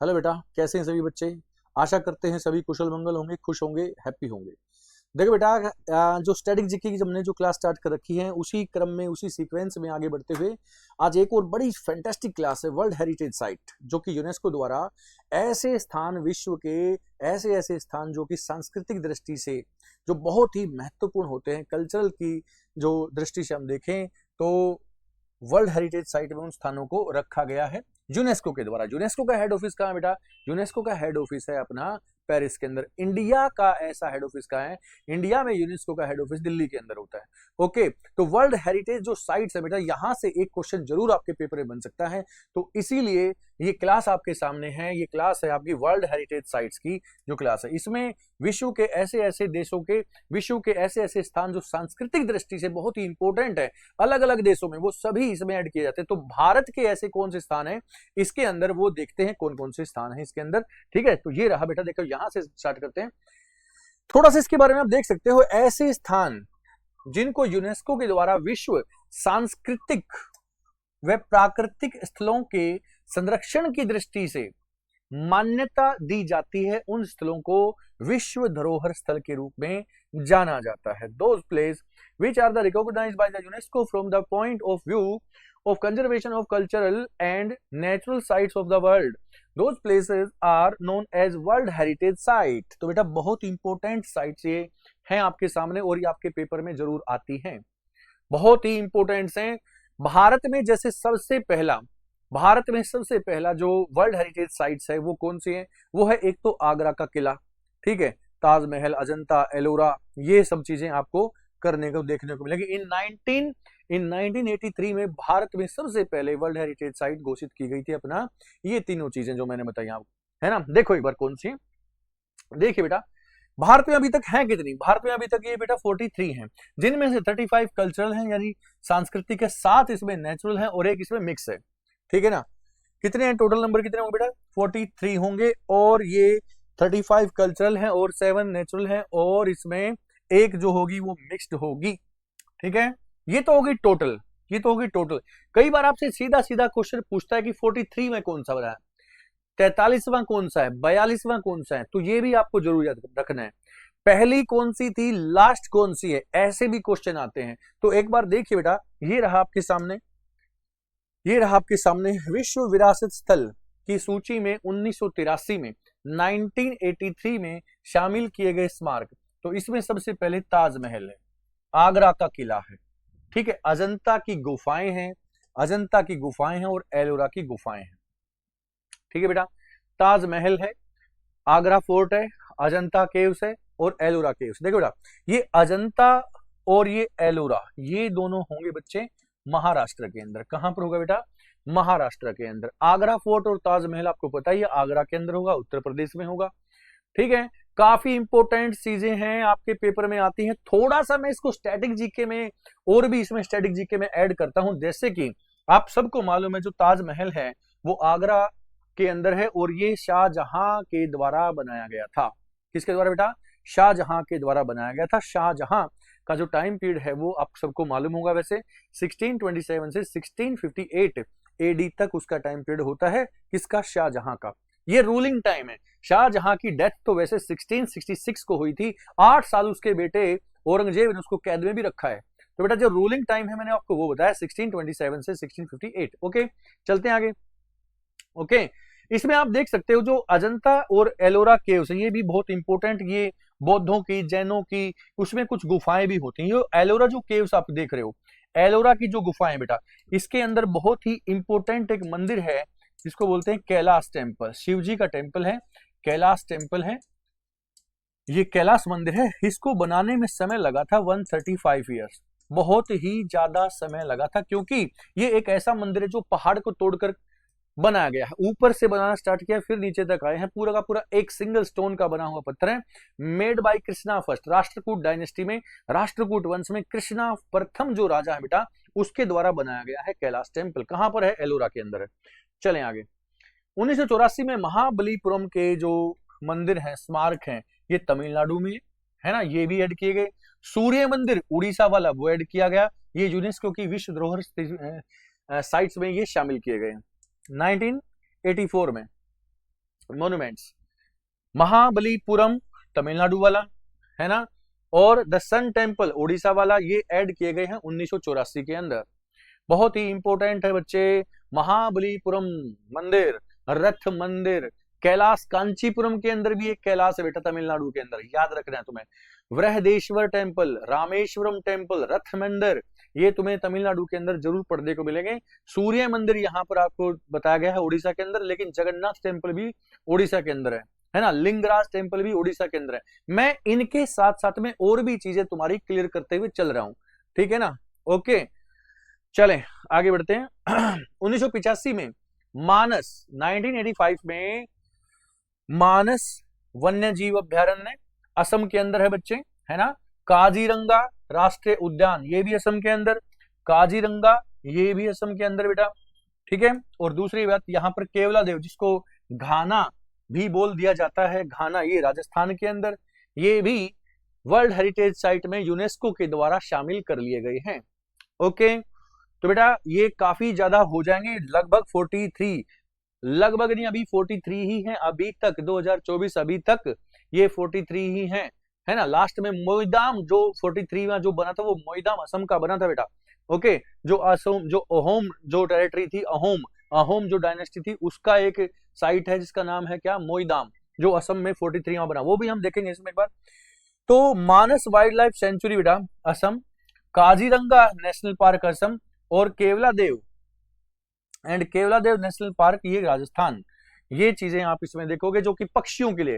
Hello बेटा, कैसे हैं सभी बच्चे। आशा करते हैं सभी कुशल मंगल होंगे, खुश होंगे, हैप्पी होंगे। देखो बेटा, जो स्टैटिक जीके की हमने जो क्लास स्टार्ट कर रखी है उसी क्रम में, उसी सीक्वेंस में आगे बढ़ते हुए आज एक और बड़ी फैंटास्टिक क्लास है, वर्ल्ड हेरिटेज साइट, जो कि यूनेस्को द्वारा ऐसे स्थान, विश्व के ऐसे ऐसे स्थान जो कि सांस्कृतिक दृष्टि से जो बहुत ही महत्वपूर्ण होते हैं, कल्चरल की जो दृष्टि से हम देखें तो वर्ल्ड हेरिटेज साइट में उन स्थानों को रखा गया है यूनेस्को के द्वारा। यूनेस्को का हेड ऑफिस कहाँ है बेटा? यूनेस्को का हेड ऑफिस है अपना पेरिस के अंदर। इंडिया का ऐसा हेड ऑफिस कहाँ है? इंडिया में यूनेस्को का हेड ऑफिस दिल्ली के अंदर होता है। ओके, तो वर्ल्ड हेरिटेज जो साइट्स है बेटा, यहां से एक क्वेश्चन जरूर आपके पेपर में बन सकता है, तो इसीलिए ये क्लास आपके सामने है। ये क्लास है आपकी वर्ल्ड हेरिटेज साइट्स की जो क्लास है। इसमें विश्व के ऐसे ऐसे देशों के, विश्व के ऐसे ऐसे स्थान जो सांस्कृतिक दृष्टि से बहुत ही इंपॉर्टेंट है अलग अलग देशों में, वो सभी इसमें ऐड किए जाते हैं। तो भारत के ऐसे कौन से स्थान है इसके अंदर, वो देखते हैं कौन कौन से स्थान है इसके अंदर। ठीक है, तो ये रहा बेटा, देखो यहां से स्टार्ट करते हैं। थोड़ा सा इसके बारे में आप देख सकते हो, ऐसे स्थान जिनको यूनेस्को के द्वारा विश्व सांस्कृतिक व प्राकृतिक स्थलों के संरक्षण की दृष्टि से मान्यता दी जाती है, उन स्थलों को विश्व धरोहर स्थल के रूप में जाना जाता है। Those places which are the recognized by the UNESCO from the point of view of conservation of cultural and natural sites of the world, those places are known as World Heritage Site। तो बेटा बहुत important sites ये हैं आपके सामने और ये आपके पेपर में जरूर आती हैं, बहुत ही इंपॉर्टेंट हैं। भारत में जैसे सबसे पहला, भारत में सबसे पहला जो वर्ल्ड हेरिटेज साइट्स है वो कौन सी है? वो है एक तो आगरा का किला, ठीक है, ताजमहल, अजंता, एलोरा, ये सब चीजें आपको करने को देखने को मिलेगी। इन 1983 में भारत में सबसे पहले वर्ल्ड हेरिटेज साइट घोषित की गई थी अपना, ये तीनों चीजें जो मैंने बताई आपको, है ना। देखो एक बार कौन सी, देखिए बेटा भारत में अभी तक है कितनी? भारत में अभी तक ये बेटा 43 हैं, जिनमें से 35 कल्चरल हैं यानी सांस्कृतिक है, 7 इसमें नेचुरल है और एक इसमें मिक्स है, ठीक है ना। कितने हैं टोटल नंबर, कितने होंगे बेटा? 43 होंगे, और ये 35 कल्चरल हैं और 7 नेचुरल हैं, और इसमें एक जो होगी वो मिक्स्ड होगी, ठीक है। ये तो होगी टोटल, ये तो होगी टोटल। कई बार आपसे सीधा सीधा क्वेश्चन पूछता है कि 43 में कौन सा बताया, 43वां कौन सा है, 42वां कौन सा है, तो ये भी आपको जरूर याद रखना है। पहली कौन सी थी, लास्ट कौन सी है, ऐसे भी क्वेश्चन आते हैं। तो एक बार देखिए बेटा, ये रहा आपके सामने, ये रहा आपके सामने विश्व विरासत स्थल की सूची में 1983 में, 1983 में शामिल किए गए स्मारक। तो इसमें सबसे पहले ताजमहल है, आगरा का किला है, ठीक है, अजंता की गुफाएं हैं, अजंता की गुफाएं हैं और एलोरा की गुफाएं हैं, ठीक है बेटा। ताजमहल है, आगरा फोर्ट है, अजंता केव्स है और एलोरा केव्स। देखो बेटा, ये अजंता और ये एलोरा, ये दोनों होंगे बच्चे महाराष्ट्र के अंदर। कहां पर होगा बेटा? महाराष्ट्र के अंदर। आगरा फोर्ट और ताजमहल आपको पता ही है आगरा के अंदर होगा, उत्तर प्रदेश में होगा, ठीक है। काफी इंपॉर्टेंट चीजें हैं आपके पेपर में आती हैं। थोड़ा सा मैं इसको स्टैटिक जीके में और भी इसमें स्टैटिक जीके में ऐड करता हूं, जैसे कि आप सबको मालूम है जो ताजमहल है वो आगरा के अंदर है और ये शाहजहां के द्वारा बनाया गया था। किसके द्वारा बेटा? शाहजहां के द्वारा बनाया गया था। शाहजहां का जो टाइम पीरियड है वो आप सबको मालूम होगा, वैसे 1627 से 1658 एडी तक उसका टाइम पीरियड होता है। किसका? शाहजहां का। ये रूलिंग टाइम है। शाहजहां की डेथ तो वैसे 1666 को हुई थी, 8 साल उसके बेटे औरंगजेब ने उसको कैद में भी रखा है। तो बेटा जो रूलिंग टाइम है मैंने आपको वो बताया 1627 से 1658। ओके, चलते हैं आगे। ओके, इसमें आप देख सकते हो जो अजंता और एलोरा केव्स है, ये भी बहुत इंपॉर्टेंट, ये बौद्धों की, जैनों की, उसमें कुछ गुफाएं भी होती हैं। ये एलोरा जो केव्स आप देख रहे हो, एलोरा की जो गुफाएं बेटा, इसके अंदर बहुत ही इंपॉर्टेंट एक मंदिर है जिसको बोलते हैं कैलाश टेम्पल। शिव जी का टेम्पल है, कैलाश टेम्पल है, ये कैलाश मंदिर है। इसको बनाने में समय लगा था 135 ईयर्स, बहुत ही ज्यादा समय लगा था, क्योंकि ये एक ऐसा मंदिर है जो पहाड़ को तोड़कर बनाया गया है। ऊपर से बनाना स्टार्ट किया, फिर नीचे तक आए हैं। पूरा का पूरा एक सिंगल स्टोन का बना हुआ पत्थर है, made by Krishna first. Rashtrakuta dynasty में, राष्ट्रकूट वंश में कृष्णा प्रथम जो राजा है बेटा, उसके द्वारा बनाया गया है कैलाश टेम्पल। कहां पर है? एलोरा के अंदर है। चलें आगे। 1984 में महाबलीपुरम के जो मंदिर हैं, स्मारक हैं, ये तमिलनाडु में है ना, ये भी ऐड किए गए। सूर्य मंदिर उड़ीसा वाला वो ऐड किया गया, ये यूनेस्को की विश्व धरोहर साइट्स में ये शामिल किए गए 1984 में। मॉन्यूमेंट्स, महाबलीपुरम तमिलनाडु वाला है ना, और द सन टेम्पल ओडिशा वाला, ये ऐड किए गए हैं 1984 के अंदर। बहुत ही इंपॉर्टेंट है बच्चे, महाबलीपुरम मंदिर, रथ मंदिर, कैलाश कांचीपुरम के अंदर भी एक कैलाश है बेटा तमिलनाडु के अंदर, याद रखना है तुम्हें। वृहदेश्वर टेम्पल, रामेश्वरम टेम्पल, रथ मंदिर, ये तुम्हें तमिलनाडु के अंदर जरूर पढ़ने को मिलेंगे। सूर्य मंदिर यहाँ पर आपको बताया गया है उड़ीसा के अंदर, लेकिन जगन्नाथ टेम्पल भी उड़ीसा के अंदर है ना, लिंगराज टेम्पल भी उड़ीसा के अंदर है। मैं इनके साथ साथ में और भी चीजें तुम्हारी क्लियर करते हुए चल रहा हूं, ठीक है ना। ओके चलें आगे बढ़ते हैं। 1985 में मानस, 1985 में मानस वन्य जीव अभ्यारण्य असम के अंदर है बच्चे, है ना। काजीरंगा राष्ट्रीय उद्यान, ये भी असम के अंदर, काजीरंगा ये भी असम के अंदर बेटा, ठीक है। और दूसरी बात, यहाँ पर केवलादेव जिसको घाना भी बोल दिया जाता है, घाना ये राजस्थान के अंदर, ये भी वर्ल्ड हेरिटेज साइट में यूनेस्को के द्वारा शामिल कर लिए गए हैं। ओके तो बेटा ये काफी ज्यादा हो जाएंगे, लगभग 43, लगभग नहीं अभी 43 ही हैं अभी तक, 2024 अभी तक ये 43 ही हैं, है ना। लास्ट में मोईदाम जो 43वां जो बना था वो मोईदाम असम का बना था बेटा। ओके जो असम, जो अहोम जो टेरिटरी थी, अहोम, अहोम जो डायनेस्टी थी उसका एक साइट है जिसका नाम है क्या, मोईदाम, जो असम में 43वां बना, वो भी हम देखेंगे इसमें एक बार। तो मानस वाइल्ड लाइफ सेंचुरी बेटा असम, काजीरंगा नेशनल पार्क असम, और Keoladeo and Keoladeo national park ये राजस्थान। ये चीजें आप इसमें देखोगे जो कि पक्षियों के लिए,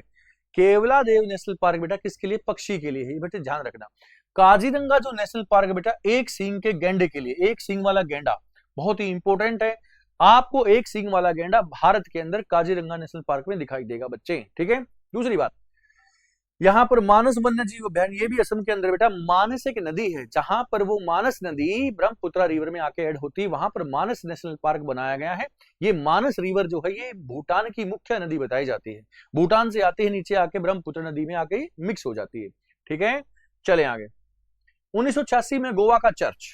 केवलादेव नेशनल पार्क बेटा किसके लिए, पक्षी के लिए है बेटा, ध्यान रखना। काजीरंगा जो नेशनल पार्क बेटा एक सींग के गेंडे के लिए, एक सींग वाला गेंडा, बहुत ही इंपॉर्टेंट है। आपको एक सींग वाला गेंडा भारत के अंदर काजीरंगा नेशनल पार्क में दिखाई देगा बच्चे, ठीक है। दूसरी बात, यहाँ पर मानस वन्य जीव अभ्यारण्य ये भी असम के अंदर बेटा, मानस एक नदी है, जहां पर वो मानस नदी ब्रह्मपुत्रा रिवर में आके ऐड होती है, वहां पर मानस नेशनल पार्क बनाया गया है। ये मानस रिवर जो है ये भूटान की मुख्य नदी बताई जाती है, भूटान से आती है नीचे आके ब्रह्मपुत्र नदी में आके मिक्स हो जाती है, ठीक है। चले आगे। 1986 में गोवा का चर्च,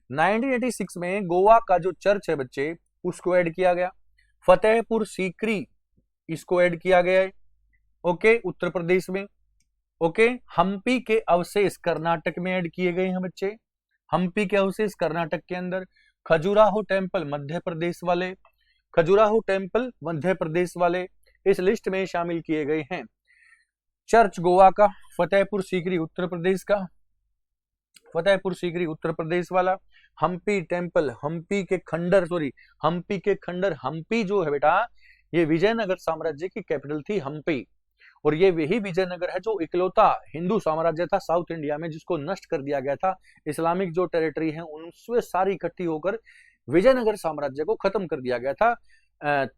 1986 में गोवा का जो चर्च है बच्चे उसको ऐड किया गया। फतेहपुर सीकरी इसको ऐड किया गया है, ओके, उत्तर प्रदेश में। ओके हम्पी के अवशेष कर्नाटक में ऐड किए गए हैं बच्चे, हम्पी के अवशेष कर्नाटक के अंदर। खजुराहो टेम्पल मध्य प्रदेश वाले, खजुराहो टेम्पल मध्य प्रदेश वाले इस लिस्ट में शामिल किए गए हैं। चर्च गोवा का, फतेहपुर सीकरी उत्तर प्रदेश का, फतेहपुर सीकरी उत्तर प्रदेश वाला। हम्पी टेम्पल, हम्पी के खंडर, सॉरी हम्पी के खंडर, हम्पी जो है बेटा ये विजयनगर साम्राज्य की कैपिटल थी हम्पी, और ये वही विजयनगर है जो इकलौता हिंदू साम्राज्य था साउथ इंडिया में जिसको नष्ट कर दिया गया था। इस्लामिक जो टेरिटरी है उनसे सारी इकट्ठी होकर विजयनगर साम्राज्य को खत्म कर दिया गया था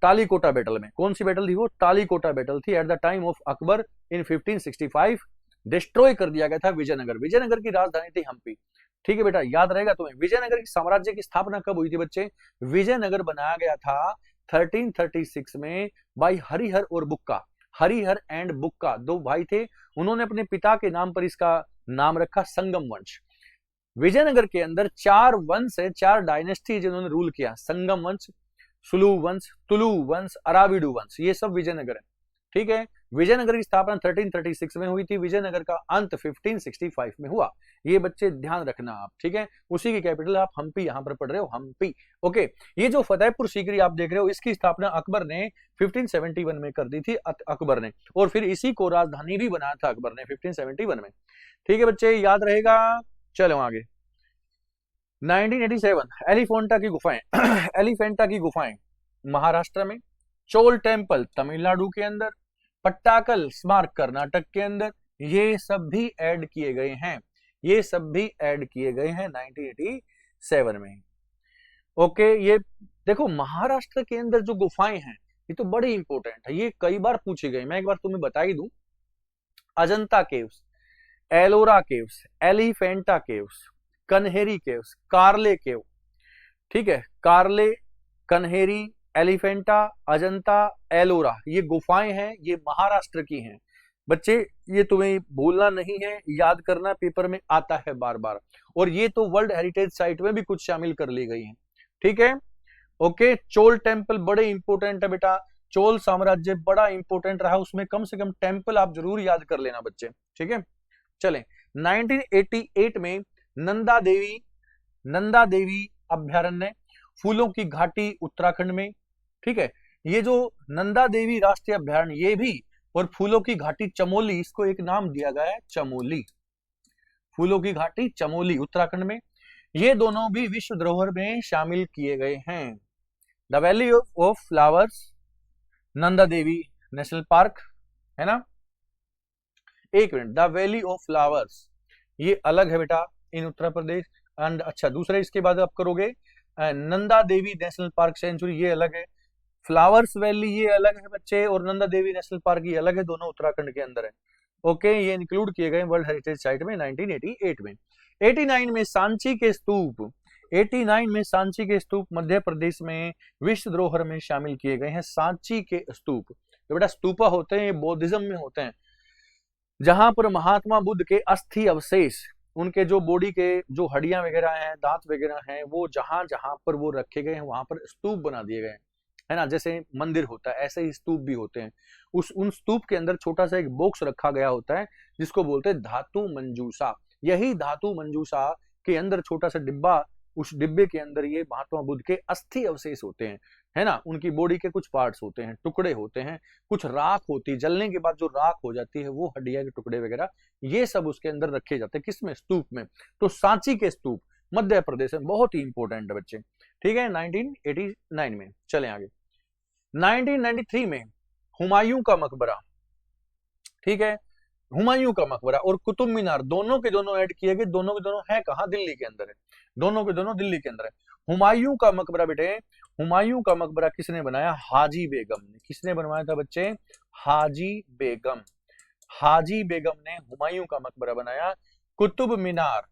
तालीकोटा बैटल में। कौन सी बैटल थी वो, तालीकोटा बैटल थी। At the time of Akbar in 1565 destroy कर दिया गया था विजयनगर। विजयनगर की राजधानी थी हम्पी, ठीक है बेटा, याद रहेगा तुम्हें। विजयनगर की साम्राज्य की स्थापना कब हुई थी बच्चे, विजयनगर बनाया गया था 1336 में बाई हरिहर और बुक्का, हरिहर एंड बुक्का दो भाई थे, उन्होंने अपने पिता के नाम पर इसका नाम रखा संगम वंश। विजयनगर के अंदर 4 वंश है, 4 डायनेस्टी जिन्होंने रूल किया, संगम वंश, सुलू वंश, तुलु वंश, अराविडु वंश, ये सब विजयनगर है, ठीक है। विजयनगर की स्थापना 1336 में हुई थी, विजयनगर का अंत 1565 में हुआ, ये बच्चे ध्यान रखना आप, ठीक है। उसी की कैपिटल आप हम्पी यहां पर पढ़ रहे हो, हम्पी। ओके ये जो फतेहपुर सीकरी आप देख रहे हो इसकी स्थापना अकबर ने 1571 में कर दी थी अकबर ने, और फिर इसी को राजधानी भी बनाया था अकबर ने 1571 में, ठीक है बच्चे, याद रहेगा। चलो आगे। 1987 एलिफेंटा की गुफाएं एलिफेंटा की गुफाएं महाराष्ट्र में, चोल टेम्पल तमिलनाडु के अंदर, पट्टाकल स्मारक कर्नाटक के अंदर, ये सब भी ऐड किए गए हैं, ये सब भी ऐड किए गए हैं 1987 में। ओके ये देखो महाराष्ट्र के अंदर जो गुफाएं हैं ये तो बड़ी इंपॉर्टेंट है, ये कई बार पूछी गई, मैं एक बार तुम्हें बता ही दूं। Ajanta caves, Ellora caves, Elephanta caves, Kanheri caves, Karle cave, ठीक है, कार्ले, कन्हेरी, एलिफेंटा, अजंता, एलोरा, ये गुफाएं हैं, ये महाराष्ट्र की हैं बच्चे, ये तुम्हें भूलना नहीं है, याद करना, पेपर में आता है बार बार। और ये तो वर्ल्ड हेरिटेज साइट में भी कुछ शामिल कर ली गई हैं, ठीक है। ओके चोल टेम्पल बड़े इंपॉर्टेंट है बेटा, चोल साम्राज्य बड़ा इंपॉर्टेंट रहा, उसमें कम से कम टेम्पल आप जरूर याद कर लेना बच्चे, ठीक है। चलें 1988 में नंदा देवी अभ्यारण्य, फूलों की घाटी उत्तराखंड में, ठीक है। ये जो नंदा देवी राष्ट्रीय अभ्यारण्य ये भी, और फूलों की घाटी चमोली, इसको एक नाम दिया गया है चमोली, फूलों की घाटी चमोली उत्तराखंड में, ये दोनों भी विश्व धरोहर में शामिल किए गए हैं। The valley of flowers, Nanda Devi national park, है ना। एक minute, the valley of flowers ये अलग है बेटा इन उत्तर प्रदेश, एंड अच्छा दूसरे इसके बाद आप करोगे Nanda Devi national park century, ये अलग है। फ्लावर्स वैली ये अलग है बच्चे, और नंदा देवी नेशनल पार्क ये अलग है, दोनों उत्तराखंड के अंदर है। ओके, ये इंक्लूड किए गए वर्ल्ड हेरिटेज साइट में 1988 में। 89 में सांची के स्तूप, 89 में सांची के स्तूप मध्य प्रदेश में विश्व धरोहर में शामिल किए गए हैं। सांची के स्तूप, तो बेटा स्तूपा होते हैं, बौद्धिज्म में होते हैं, जहां पर महात्मा बुद्ध के अस्थि अवशेष, उनके जो बॉडी के जो हड्डियां वगैरह हैं, दांत वगैरह हैं, वो जहां जहां पर वो रखे गए हैं वहां पर स्तूप बना दिए गए हैं, है ना। जैसे मंदिर होता है ऐसे ही स्तूप भी होते हैं। उन स्तूप के अंदर छोटा सा एक बॉक्स रखा गया होता है जिसको बोलते हैं धातु मंजूषा। यही धातु मंजूषा के अंदर छोटा सा डिब्बा, उस डिब्बे के अंदर ये महात्मा बुद्ध के अस्थि अवशेष होते हैं, है ना। उनकी बॉडी के कुछ पार्ट्स होते हैं, टुकड़े होते हैं, कुछ राख होती है, जलने के बाद जो राख हो जाती है वो हड्डियां के टुकड़े वगैरह, ये सब उसके अंदर रखे जाते हैं। किसमें? स्तूप में। तो सांची के स्तूप मध्य प्रदेश में बहुत ही इंपॉर्टेंट है बच्चे, ठीक है। 1989 में। चले आगे 1993 में हुमायूं का मकबरा, ठीक है, हुमायूं का मकबरा और कुतुब मीनार दोनों के दोनों ऐड किए गए, दोनों के दोनों है कहां? दिल्ली के अंदर है, दोनों के दोनों दिल्ली के अंदर है। हुमायूं का मकबरा बेटे, हुमायूं का मकबरा किसने बनाया? हाजी बेगम ने। किसने बनवाया था बच्चे? हाजी बेगम। हाजी बेगम ने हुमायूं का मकबरा बनाया। कुतुब मीनार,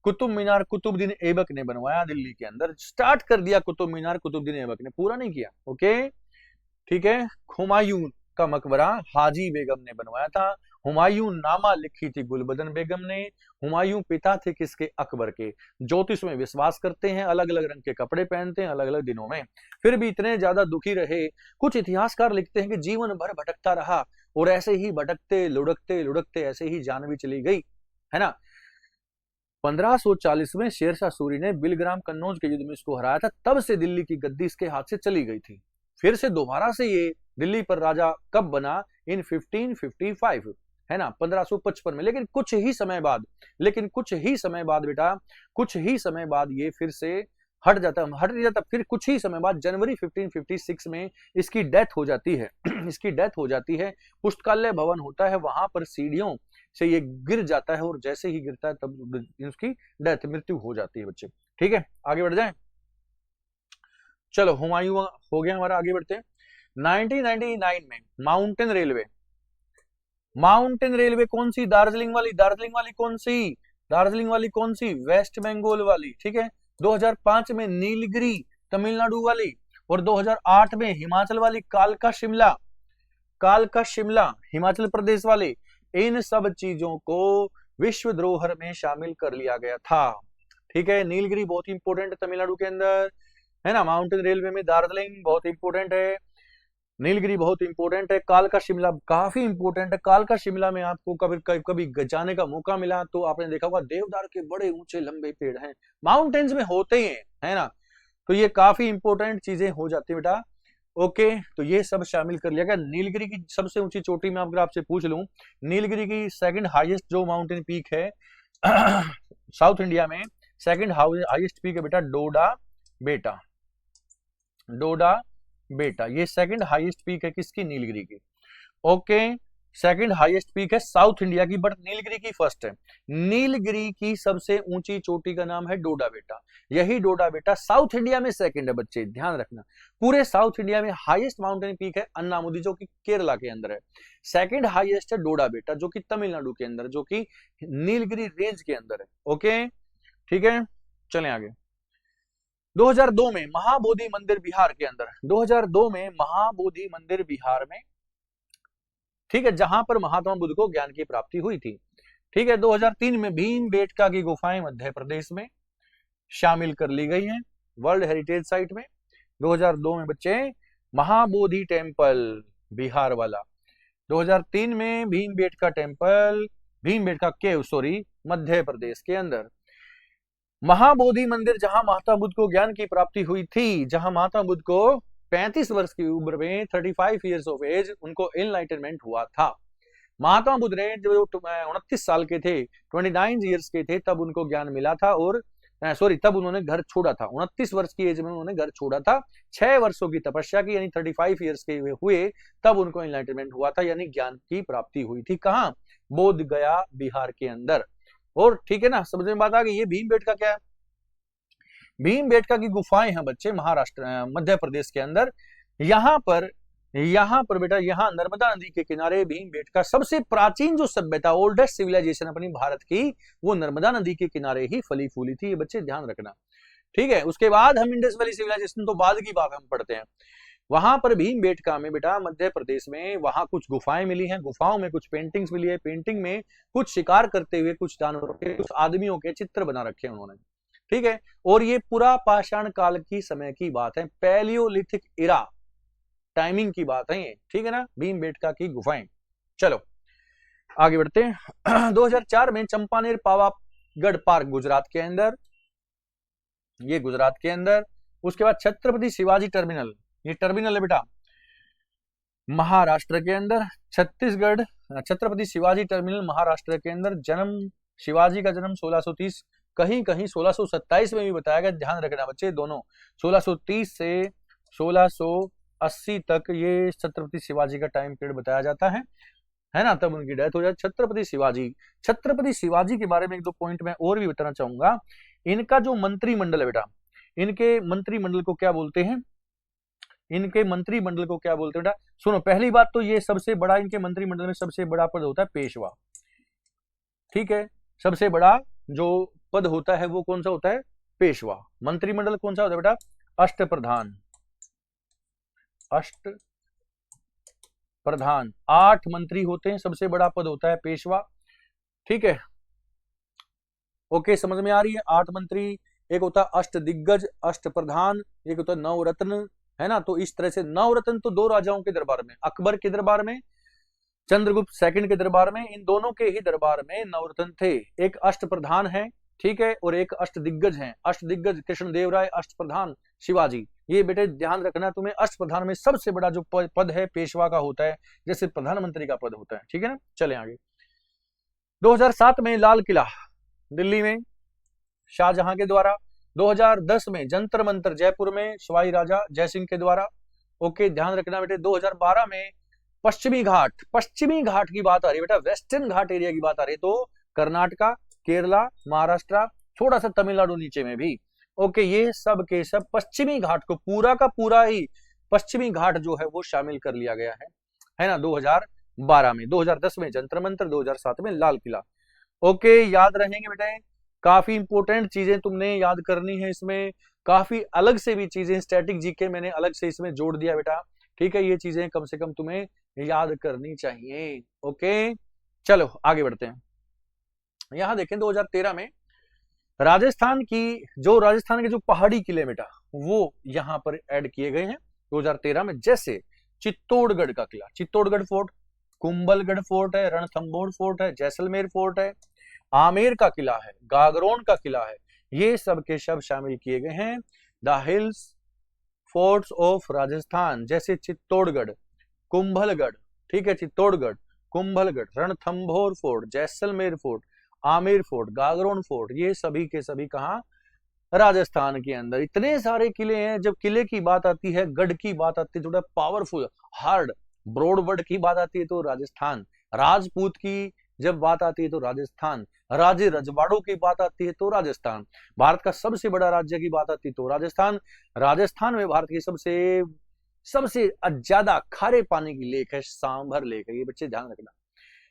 कुतुब मीनार कुतुबुद्दीन ऐबक ने बनवाया दिल्ली के अंदर। स्टार्ट कर दिया कुतुब मीनार कुतुबुद्दीन ऐबक ने, पूरा नहीं किया। ओके, ठीक है। हुमायूं का मकबरा हाजी बेगम ने बनवाया था। हुमायूं नामा लिखी थी गुलबदन बेगम ने। हुमायूं पिता थे किसके? अकबर के। ज्योतिष में विश्वास करते हैं, अलग अलग रंग के कपड़े पहनते हैं अलग अलग दिनों में, फिर भी इतने ज्यादा दुखी रहे। कुछ इतिहासकार लिखते हैं कि जीवन भर भटकता रहा और ऐसे ही भटकते लुढ़कते लुढ़कते ऐसे ही जान भी चली गई, है ना। 1540 में शेरशाह सूरी ने बिलग्राम कन्नौज के युद्ध में इसको हराया था, तब से दिल्ली की गद्दी इसके हाथ से चली गई थी। फिर से दोबारा से ये दिल्ली पर राजा कब बना? इन 1555, है ना, 1555 में। लेकिन कुछ ही समय बाद बेटा, कुछ ही समय बाद ये फिर से हट नहीं जाता। फिर कुछ ही समय बाद जनवरी 1556 में इसकी डेथ हो जाती है। इसकी डेथ हो जाती है, पुस्तकालय भवन होता है, वहां पर सीढ़ियों से ये गिर जाता है और जैसे ही गिरता है तब उसकी डेथ, मृत्यु हो जाती है बच्चे, ठीक है। आगे बढ़ जाएं। चलो हुमायूं हो गया हमारा, आगे बढ़ते हैं। 1999 में माउंटेन रेलवे, माउंटेन रेलवे कौन सी? दार्जिलिंग वाली। दार्जिलिंग वाली कौन सी? दार्जिलिंग वाली कौन सी? वेस्ट बंगाल वाली, ठीक है। 2005 में नीलगिरी तमिलनाडु वाली, और 2008 में हिमाचल वाली कालका शिमला, कालका शिमला हिमाचल प्रदेश वाली। इन सब चीजों को विश्व धरोहर में शामिल कर लिया गया था, ठीक है। नीलगिरी बहुत इंपॉर्टेंट है तमिलनाडु के अंदर, है ना। माउंटेन रेलवे में दार्जिलिंग बहुत इंपॉर्टेंट है, नीलगिरी बहुत इंपॉर्टेंट है, कालका शिमला काफी इंपॉर्टेंट है। कालका शिमला में आपको कभी जाने का मौका मिला तो आपने देखा होगा देवदार के बड़े ऊंचे लंबे पेड़ हैं, माउंटेन्स में होते ही हैं, है ना। तो ये काफी इंपॉर्टेंट चीजें हो जाती है बेटा। ओके, तो ये सब शामिल कर लिया गया। नीलगिरी की सबसे ऊंची चोटी में अगर आपसे पूछ लूं, नीलगिरी की सेकंड हाईएस्ट जो माउंटेन पीक है साउथ इंडिया में, सेकंड हाईएस्ट पीक है बेटा डोडा बेटा। डोडा बेटा ये सेकंड हाईएस्ट पीक है किसकी? नीलगिरी की। ओके, सेकंड हाईएस्ट पीक है साउथ इंडिया की, बट नीलगिरी की फर्स्ट है। नीलगिरी की सबसे ऊंची चोटी का नाम है डोडा बेटा। यही डोडा बेटा साउथ इंडिया में सेकंड है बच्चे, ध्यान रखना। पूरे साउथ इंडिया में हाईएस्ट माउंटेन पीक है अन्नामुदी जो कि केरला के अंदर है। सेकंड हाईएस्ट है डोडा बेटा जो कि तमिलनाडु के अंदर, जो कि नीलगिरी रेंज के अंदर है। ओके, ठीक है, चलें आगे। 2002 में महाबोधि मंदिर बिहार के अंदर, 2002 में महाबोधि मंदिर बिहार में, ठीक है, जहां पर महात्मा बुद्ध को ज्ञान की प्राप्ति हुई थी, ठीक है। 2003 में भीमबेटका की गुफाएं मध्य प्रदेश में शामिल कर ली गई हैं वर्ल्ड हेरिटेज साइट में। 2002 में बच्चे महाबोधि टेम्पल बिहार वाला। 2003 में भीमबेटका टेम्पल, भीमबेटका केव सॉरी, मध्य प्रदेश के अंदर। महाबोधि मंदिर, जहां महात्मा बुद्ध को ज्ञान की प्राप्ति हुई थी, जहां महात्मा बुद्ध को 35 वर्ष की उम्र में 35 इयर्स ऑफ एज उनको एनलाइटनमेंट हुआ था। महात्मा बुद्ध ने जो 29 साल के थे, 29 इयर्स के थे, तब उनको ज्ञान मिला था, और तब उन्होंने घर छोड़ा था। 29 वर्ष की एज में उन्होंने घर छोड़ा था, 6 वर्षों की तपस्या की, यानी 35 इयर्स के हुए तब उनको एनलाइटनमेंट हुआ था, यानी ज्ञान की प्राप्ति हुई थी। कहाँ? बोध गया बिहार के अंदर। और ठीक है ना, समझ में बात आ गई। ये भीमबेटका क्या है? भीमबेटका की गुफाएं हैं बच्चे, महाराष्ट्र मध्य प्रदेश के अंदर। यहाँ पर बेटा, यहाँ नर्मदा नदी के किनारे भीमबेटका, सबसे प्राचीन जो सभ्यता, ओल्डेस्ट सिविलाइजेशन अपनी भारत की, वो नर्मदा नदी के किनारे ही फली फूली थी। ये बच्चे ध्यान रखना, ठीक है। उसके बाद हम इंडस वैली सिविलाइजेशन तो बाद की बात हम पढ़ते हैं। वहां पर भीमबेटका में बेटा, मध्य प्रदेश में, वहां कुछ गुफाएं मिली हैं, गुफाओं में कुछ पेंटिंग्स मिली है, पेंटिंग में कुछ शिकार करते हुए कुछ जानवरों के, कुछ आदमियों के चित्र बना रखे हैं उन्होंने, ठीक है। और ये पूरा पाषाण काल की समय की बात है, पैलियोलिथिक इरा टाइमिंग की बात है ये, ठीक है ना, भीमबेटका की गुफाएं। चलो आगे बढ़ते हैं। 2004 में चंपानेर पावागढ़ पार्क, गुजरात के अंदर, ये गुजरात के अंदर। उसके बाद छत्रपति शिवाजी टर्मिनल, ये टर्मिनल है बेटा महाराष्ट्र के अंदर। छत्तीसगढ़, छत्रपति शिवाजी टर्मिनल महाराष्ट्र के अंदर। जन्म, शिवाजी का जन्म 1630, कहीं कहीं 1627 में भी बताया गया, ध्यान रखना बच्चे दोनों। 1630 से 1680 तक ये छत्रपति शिवाजी का टाइम पीरियड बताया जाता है ना, तब उनकी डेथ हो जाती। छत्रपति शिवाजी के बारे में एक दो पॉइंट मैं और भी बताना चाहूंगा। इनका जो मंत्रिमंडल है बेटा, इनके मंत्रिमंडल को क्या बोलते हैं? इनके मंत्रिमंडल को क्या बोलते हैं बेटा? सुनो, पहली बात तो ये सबसे बड़ा, इनके मंत्रिमंडल में सबसे बड़ा पद होता है पेशवा, ठीक है। सबसे बड़ा जो पद होता है वो कौन सा होता है? पेशवा। मंत्रिमंडल कौन सा होता है बेटा? अष्टप्रधान। 8 मंत्री होते हैं, सबसे बड़ा पद होता है पेशवा, ठीक है। ओके, समझ में आ रही है? 8 मंत्री, एक होता है अष्टदिग्गज, अष्टप्रधान, एक होता है नवरत्न, है ना। तो इस तरह से नवरत्न तो 2 राजाओं के दरबार में, अकबर के दरबार में, चंद्रगुप्त सेकंड के दरबार में, इन दोनों के ही दरबार में नवरत्न थे। एक अष्टप्रधान है, ठीक है, और एक अष्टदिग्गज है। अष्टदिग्गज कृष्णदेव राय, अष्टप्रधान शिवाजी। ये बेटे ध्यान रखना तुम्हें, अष्टप्रधान में सबसे बड़ा जो पद है पेशवा का होता है, जैसे प्रधानमंत्री का पद होता है, ठीक है ना। चले आगे। 2007 में लाल किला दिल्ली में शाहजहां के द्वारा। 2010 में जंतर मंतर जयपुर में सवाई राजा जयसिंह के द्वारा। ओके, ध्यान रखना बेटे। 2012 में पश्चिमी घाट की बात आ रही है बेटा, वेस्टर्न घाट एरिया की बात आ रही है, तो कर्नाटका, केरला, महाराष्ट्र, थोड़ा सा तमिलनाडु नीचे में भी। ओके, ये सब के सब पश्चिमी घाट को, पूरा का पूरा ही पश्चिमी घाट जो है वो शामिल कर लिया गया है ना, 2012 में। 2010 में जंतर मंतर, 2007 में लाल किला। ओके, याद रहेंगे बेटे, काफी इंपोर्टेंट चीजें तुमने याद करनी है इसमें, काफी अलग से भी चीजें, स्टैटिक जीके मैंने अलग से इसमें जोड़ दिया बेटा, ठीक है। ये चीजें कम से कम तुम्हें याद करनी चाहिए। ओके, चलो आगे बढ़ते हैं। यहां देखें 2013 में राजस्थान के जो पहाड़ी किले बेटा, वो यहां पर ऐड किए गए हैं 2013 में। जैसे चित्तौड़गढ़ का किला, चित्तौड़गढ़ फोर्ट, कुंभलगढ़ फोर्ट है, रणथंभौर फोर्ट है, जैसलमेर फोर्ट है, आमेर का किला है, गागरोन का किला है, ये सब के सब शामिल किए गए हैं the hills forts of Rajasthan. जैसे चित्तौड़गढ़, कुंभलगढ़, ठीक है, Chittorgarh, Kumbhalgarh, Ranthambore fort, Jaisalmer fort, Amer fort, Gagron fort, ये सभी के सभी कहां? राजस्थान के अंदर। इतने सारे किले हैं। जब किले की बात आती है, गढ़ की बात आती है, थोड़ा पावरफुल, हार्ड, ब्रॉड वर्ड की बात आती है तो राजस्थान, राजपूत की जब बात आती है तो राजस्थान, राजे रजवाड़ों की बात आती है तो राजस्थान, भारत का सबसे बड़ा राज्य की बात आती है तो राजस्थान। राजस्थान में भारत की सबसे ज्यादा खारे पानी की लेक है सांभर लेक है, ये बच्चे ध्यान रखना।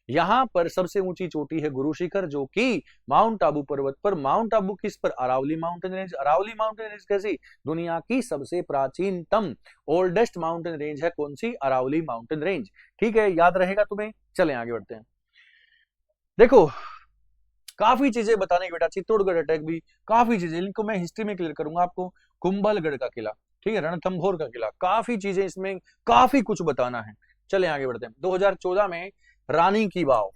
यहाँ पर सबसे ऊंची चोटी है गुरु शिखर, जो कि माउंट आबू पर्वत पर। माउंट आबू किस पर? Aravalli mountain range. Aravalli mountain range कैसी? दुनिया की सबसे प्राचीनतम ओल्डेस्ट माउंटेन रेंज है, कौन सी? अरावली माउंटेन रेंज, ठीक है, याद रहेगा तुम्हें। चलें आगे बढ़ते हैं। देखो, काफी चीजें बताने की बेटा, चित्तौड़गढ़ अटैक भी, काफी चीजें, इनको मैं हिस्ट्री में क्लियर करूंगा आपको। कुंभलगढ़ का किला, ठीक है, रणथंभौर का किला, काफी चीजें इसमें, काफी कुछ बताना है। चले आगे बढ़ते हैं। 2014 में रानी की वाव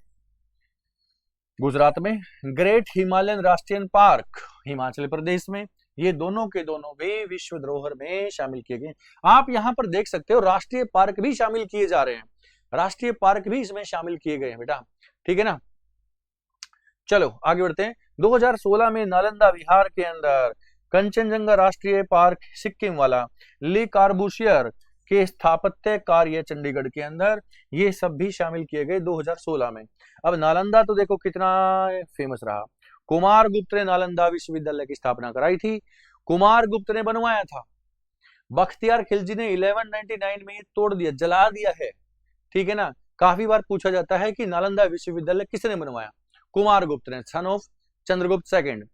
गुजरात में, ग्रेट हिमालयन राष्ट्रीय पार्क हिमाचल प्रदेश में, ये दोनों के दोनों भी विश्व धरोहर में शामिल किए गए। आप यहां पर देख सकते हो राष्ट्रीय पार्क भी शामिल किए जा रहे हैं, राष्ट्रीय पार्क भी इसमें शामिल किए गए हैं बेटा, ठीक है ना। चलो आगे बढ़ते हैं। 2016 में नालंदा बिहार के अंदर कंचनजंगा राष्ट्रीय पार्क सिक्किम वाला, ली कार्बूसियर के स्थापत्य कार्य चंडीगढ़ के अंदर, ये सब भी शामिल किए गए 2016 में। अब नालंदा तो देखो कितना फेमस रहा, कुमार गुप्त ने नालंदा विश्वविद्यालय की स्थापना कराई थी, कुमार गुप्त ने बनवाया था। बख्तियार खिलजी ने 1199 में तोड़ दिया, जला दिया है, ठीक है ना। काफी बार पूछा जाता है कि नालंदा विश्वविद्यालय किसने बनवाया, कुमार गुप्त ने, सन ऑफ चंद्रगुप्त सेकंड,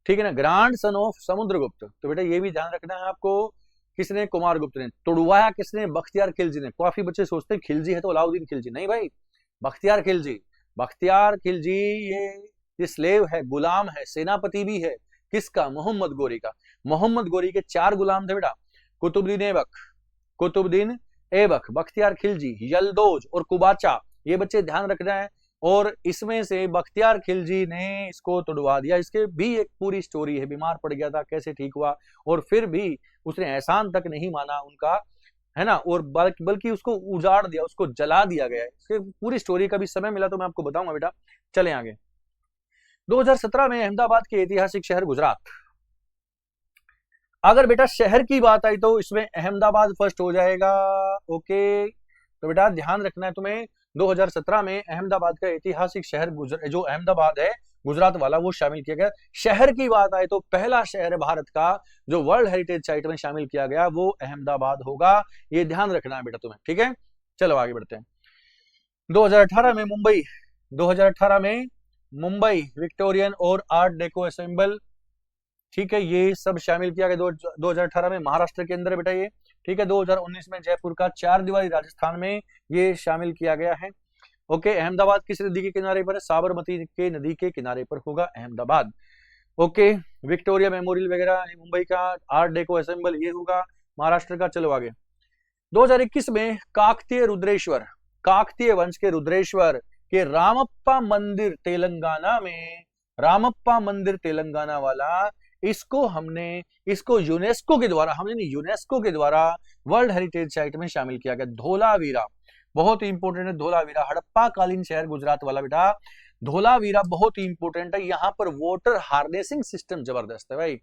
ठीक है ना, ग्रांड सन ऑफ समुद्रगुप्त। तो बेटा ये भी ध्यान रखना है आपको, किसने, कुमार गुप्त ने। तोड़वाया किसने, बख्तियार खिलजी ने। काफी बच्चे सोचते हैं खिलजी है तो अलाउद्दीन खिलजी, नहीं भाई, बख्तियार खिलजी। बख्तियार खिलजी ये स्लेव है, गुलाम है, सेनापति भी है, किसका, मोहम्मद गोरी का। मोहम्मद गोरी के 4 गुलाम थे बेटा, कुतुबुद्दीन ऐबक, बख्तियार खिलजी, यलदोज और कुबाचा, ये बच्चे ध्यान रखना है। और इसमें से बख्तियार खिलजी ने इसको तोड़वा दिया, इसके भी एक पूरी स्टोरी है, बीमार पड़ गया था, कैसे ठीक हुआ, और फिर भी उसने एहसान तक नहीं माना उनका, है ना, और बल्कि उसको उजाड़ दिया, उसको जला दिया गया है। इसके पूरी स्टोरी का भी समय मिला तो मैं आपको बताऊंगा बेटा। चले आगे। 2017 में अहमदाबाद के ऐतिहासिक शहर गुजरात, अगर बेटा शहर की बात आई तो इसमें अहमदाबाद फर्स्ट हो जाएगा, ओके। तो बेटा ध्यान रखना है तुम्हें, 2017 में अहमदाबाद का ऐतिहासिक शहर जो अहमदाबाद है गुजरात वाला, वो शामिल किया गया। शहर की बात आए तो पहला शहर भारत का जो वर्ल्ड हेरिटेज साइट में शामिल किया गया वो अहमदाबाद होगा, ये ध्यान रखना है बेटा तुम्हें, ठीक है। चलो आगे बढ़ते हैं। 2018 में मुंबई विक्टोरियन और आर्ट डेको असेंबल, ठीक है, ये सब शामिल किया गया 2018 में, महाराष्ट्र के अंदर बेटा ये, ठीक है। 2019 में जयपुर का 4 दीवारी राजस्थान में ये शामिल किया गया है, ओके। अहमदाबाद किस नदी के किनारे पर है, साबरमती के नदी के किनारे पर होगा अहमदाबाद, ओके। विक्टोरिया मेमोरियल वगैरह मुंबई का, आर्ट डेको असेंबल ये होगा महाराष्ट्र का। चलो आगे। 2021 में काकतीय वंश के रुद्रेश्वर के रामप्पा मंदिर तेलंगाना वाला, इसको यूनेस्को के द्वारा वर्ल्ड हेरिटेज साइट में शामिल किया गया। धोलावीरा बहुत ही इंपोर्टेंट है, धोलावीरा हड़प्पा कालीन शहर गुजरात वाला बेटा, धोलावीरा बहुत ही इंपोर्टेंट है। यहाँ पर वाटर हार्नेसिंग सिस्टम जबरदस्त है भाई।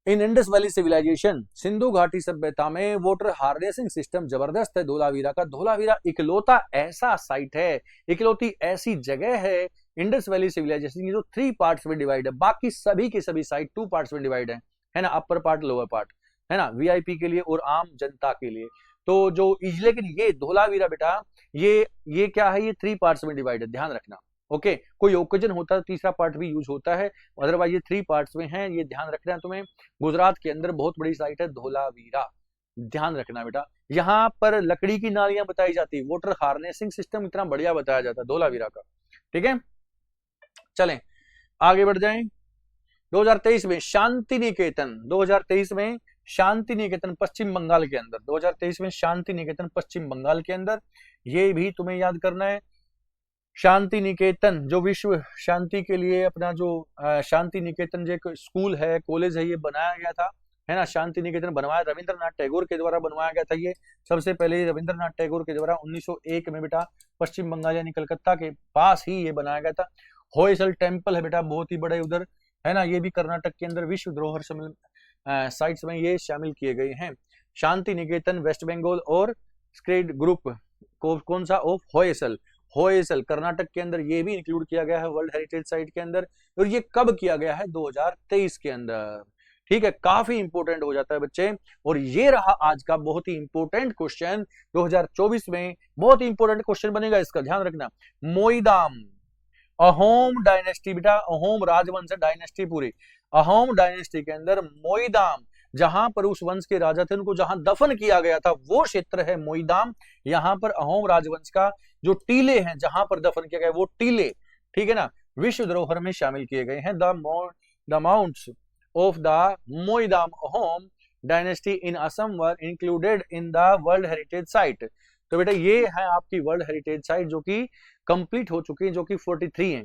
इन इंडस वैली सिविलाइजेशन, सिंधु घाटी सभ्यता में वाटर हार्नेसिंग सिस्टम जबरदस्त है धोलावीरा का। धोलावीरा इकलौता ऐसा साइट है, इकलौती ऐसी जगह है इंडस वैली सिविलाइजेशन की जो 3 पार्ट्स में डिवाइड है, बाकी सभी के सभी साइट 2 पार्ट्स में डिवाइड है ना, अपर पार्ट लोअर पार्ट, है ना, वीआईपी के लिए और आम जनता के लिए। तो जो लेकिन ये धोलावीरा बेटा ये क्या है, ये 3 पार्ट्स में डिवाइड है, ध्यान रखना, ओके। कोई ओकेजन होता है तीसरा पार्ट भी यूज होता है, अदरवाइज ये 3 पार्ट्स में है, ये ध्यान रखना है तुम्हें। गुजरात के अंदर बहुत बड़ी साइट है धोलावीरा, ध्यान रखना बेटा। यहाँ पर लकड़ी की नालियां बताई जाती है, वाटर हार्नेसिंग सिस्टम इतना बढ़िया बताया जाता है धोलावीरा का, ठीक है। चलें आगे बढ़ जाएं। 2023 में शांति निकेतन पश्चिम बंगाल के अंदर, 2023 में शांति निकेतन पश्चिम बंगाल के अंदर, ये भी तुम्हें याद करना है। शांति निकेतन जो विश्व शांति के लिए अपना जो शांति निकेतन जो स्कूल है, कॉलेज है, ये बनाया गया था, है ना। शांति निकेतन बनवाया रविंद्रनाथ टैगोर के द्वारा बनवाया गया था। ये सबसे पहले रविंद्रनाथ टैगोर के द्वारा 1901 में बेटा पश्चिम बंगाल यानी कलकत्ता के पास ही ये बनाया गया था। होयसल टेम्पल है बेटा, बहुत ही बड़े उधर, है ना, ये भी कर्नाटक के अंदर विश्व धरोहर साइट्स में ये शामिल किए गए हैं। शांति निकेतन वेस्ट बंगाल और स्क्रेड ग्रुप कौन सा ऑफ होयसल कर्नाटक के अंदर, ये भी इंक्लूड किया गया है वर्ल्ड हेरिटेज साइट के अंदर। और ये कब किया गया है, 2023 के अंदर, ठीक है। काफी इंपोर्टेंट हो जाता है बच्चे। और ये रहा आज का बहुत ही इंपोर्टेंट क्वेश्चन, 2024 में बहुत ही इंपोर्टेंट क्वेश्चन बनेगा, इसका ध्यान रखना। मोईदाम अहोम डायनेस्टी बेटा, अहोम राजवंश डायनेस्टी पूरी, अहोम डायनेस्टी के अंदर मोईदाम, जहां पर उस वंश के राजा थे उनको जहां दफन किया गया था वो क्षेत्र है मोईदाम। यहाँ पर अहोम राजवंश का जो टीले हैं जहां पर दफन किया गया वो टीले, ठीक है ना, विश्व धरोहर में शामिल किए गए हैं। The mounts of the Moidams Ahom dynasty in Assam were included in the world heritage site. तो बेटा ये है आपकी वर्ल्ड हेरिटेज साइट जो कि कंप्लीट हो चुकी है, जो कि 43 है।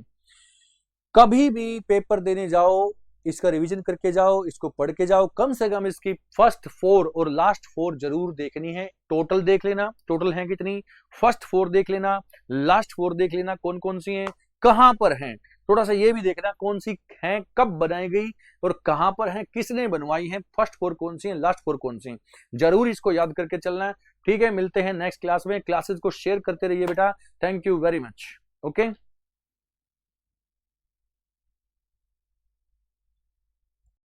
कभी भी पेपर देने जाओ इसका रिवीजन करके जाओ, इसको पढ़ के जाओ, कम से कम इसकी फर्स्ट 4 और लास्ट 4 जरूर देखनी है। टोटल देख लेना, टोटल है कितनी, फर्स्ट 4 देख लेना, लास्ट 4 देख लेना, कौन कौन सी हैं, कहां पर हैं, थोड़ा सा ये भी देखना कौन सी हैं, कब बनाई गई और कहां पर हैं, किसने बनवाई है, फर्स्ट 4 कौन सी है, लास्ट 4 कौन सी है, जरूर इसको याद करके चलना है। ठीक है, मिलते हैं नेक्स्ट क्लास में। क्लासेस को शेयर करते रहिए बेटा। Thank you very much. Okay.